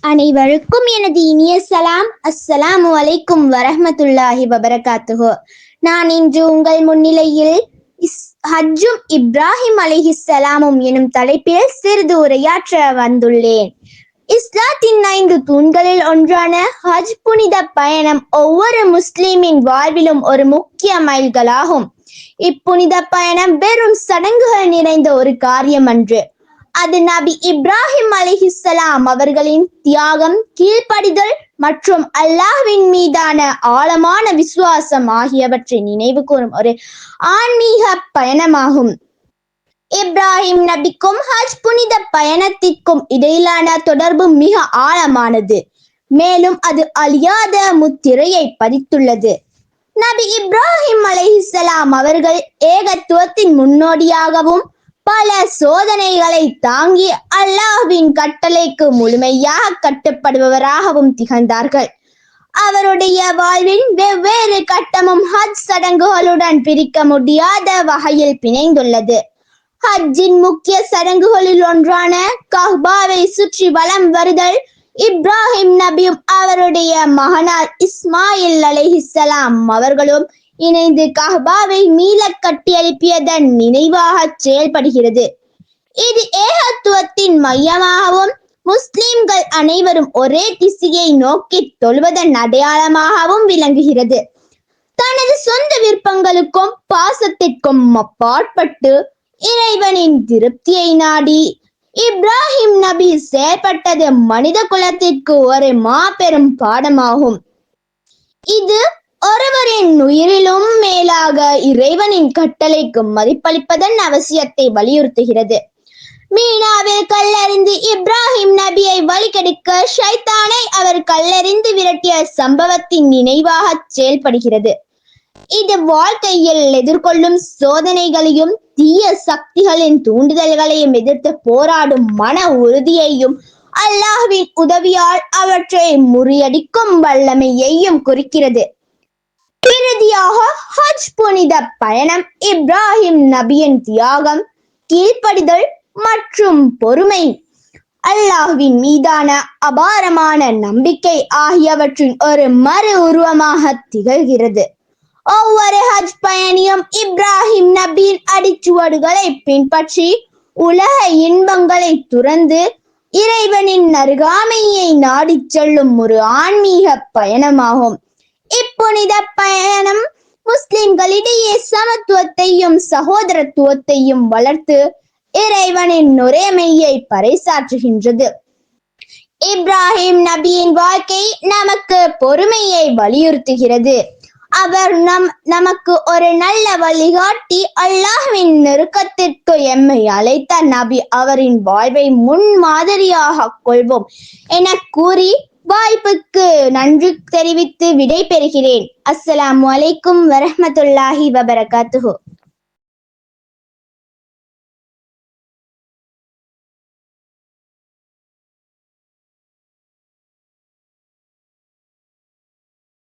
அனைவருக்கும் எனது இனிய சலாம். அஸ்ஸலாமு அலைக்கும் வரஹ்மத்துல்லாஹி வபரகாத்துஹு. நான் இன்று உங்கள் முன்னிலையில் ஹஜ்ஜும் இப்ராஹிம் அலைஹிஸ்ஸலாமும் எனும் தலைப்பில் சிறிது உரையாற்ற வந்துள்ளேன். இஸ்லாத்தின் 5 தூண்களில் ஒன்றான ஹஜ் புனித பயணம் ஒவ்வொரு முஸ்லிமின் வாழ்விலும் ஒரு முக்கிய மைல்களாகும். இப்புனித பயணம் வெறும் சடங்குகள் நிறைந்த ஒரு காரியம் அன்று. அது நபி இப்ராஹிம் அலைஹிஸ்ஸலாம் அவர்களின் தியாகம், கீழ்ப்படிதல் மற்றும் அல்லாஹ்வின் மீதான ஆழமான விசுவாசம் ஆகியவற்றை நினைவு கூறும் ஒரு ஆன்மீக பயணமாகும். இப்ராஹிம் நபிக்கும் ஹஜ் புனித பயணத்திற்கும் இடையிலான தொடர்பு மிக ஆழமானது, மேலும் அது அழியாத முத்திரையை பதித்துள்ளது. நபி இப்ராஹிம் அலைஹிஸ்ஸலாம் அவர்கள் ஏகத்துவத்தின் முன்னோடியாகவும் பல சோதனைகளை தாங்கி அல்லாஹ்வின் கட்டளைக்கு முழுமையாக கட்டுப்படுபவராகவும் திகழ்ந்தார்கள். அவருடைய வாழ்வின் வெவ்வேறு கட்டமும் ஹஜ் சடங்குகளுடன் பிரிக்க முடியாத வகையில் பிணைந்துள்ளது. ஹஜ்ஜின் முக்கிய சடங்குகளில் ஒன்றான கஅபாவை சுற்றி வலம் வருதல் இப்ராஹிம் நபியும் அவருடைய மகனார் இஸ்மாயில் அலைஹிஸ்ஸலாம் அவர்களும் இணைந்து கஅபாவை மீள கட்டியெழுப்பியதன் நினைவாக செயல்படுகிறது. இது ஏகத்துவத்தின் மையமாகவும் முஸ்லிம்கள் அனைவரும் ஒரே திசையை நோக்கி தொழுவதன் அடையாளமாகவும் விளங்குகிறது. தனது சொந்த விருப்பங்களுக்கும் பாசத்திற்கும் அப்பாற்பட்டு இறைவனின் திருப்தியை நாடி இப்ராஹிம் நபி செயல்பட்டது மனித குலத்திற்கு ஒரு மாபெரும் பாடமாகும். இது ஒருவரின் உயிரிலும் மேலாக இறைவனின் கட்டளைக்கு மதிப்பளிப்பதன் அவசியத்தை வலியுறுத்துகிறது. மீனாவில் கல்லெறிந்து இப்ராஹிம் நபியை வழிகெடுக்க ஷைத்தானை அவர் கல்லெறிந்து விரட்டிய சம்பவத்தின் நினைவாக செயல்படுகிறது. இது வாழ்க்கையில் எதிர்கொள்ளும் சோதனைகளையும் தீய சக்திகளின் தூண்டுதல்களையும் எதிர்த்து போராடும் மன உறுதியையும் அல்லாஹ்வின் உதவியால் அவற்றை முறியடிக்கும் வல்லமையையும் குறிக்கிறது. இறுதியாக ஹஜ் புனித பயணம் இப்ராஹிம் நபியின் தியாகம், கீழ்ப்படிதல் மற்றும் பொறுமை, அல்லாஹ்வின் மீதான அபாரமான நம்பிக்கை ஆகியவற்றின் ஒரு மறு உருவமாக திகழ்கிறது. ஒவ்வொரு ஹஜ் பயணியும் இப்ராஹிம் நபியின் அடிச்சுவடுகளை பின்பற்றி உலக இன்பங்களை துறந்து இறைவனின் அருகாமையை நாடிச் செல்லும் ஒரு ஆன்மீக பயணமாகும். இப்புனித பயணம் முஸ்லிம்களிடையே சமத்துவத்தையும் சகோதரத்துவத்தையும் வளர்த்து இறைவனின் நுரைமையை பறைசாற்றுகின்றது. இப்ராஹிம் நபியின் வாழ்க்கை நமக்கு பொறுமையை வலியுறுத்துகிறது. அவர் நமக்கு ஒரு நல்ல வழிகாட்டி, அல்லாஹ்வின் நெருக்கத்திற்கு எம்மை அழைத்த நபி அவரின் வாழ்வை முன்மாதிரியாக கொள்வோம் என கூறி வாய்ப்புக்கு நன்றி தெரிவித்து விடை பெறுகிறேன். அஸ்ஸலாமு அலைக்கும் வரஹ்மத்துல்லாஹி வபரகாத்துஹு.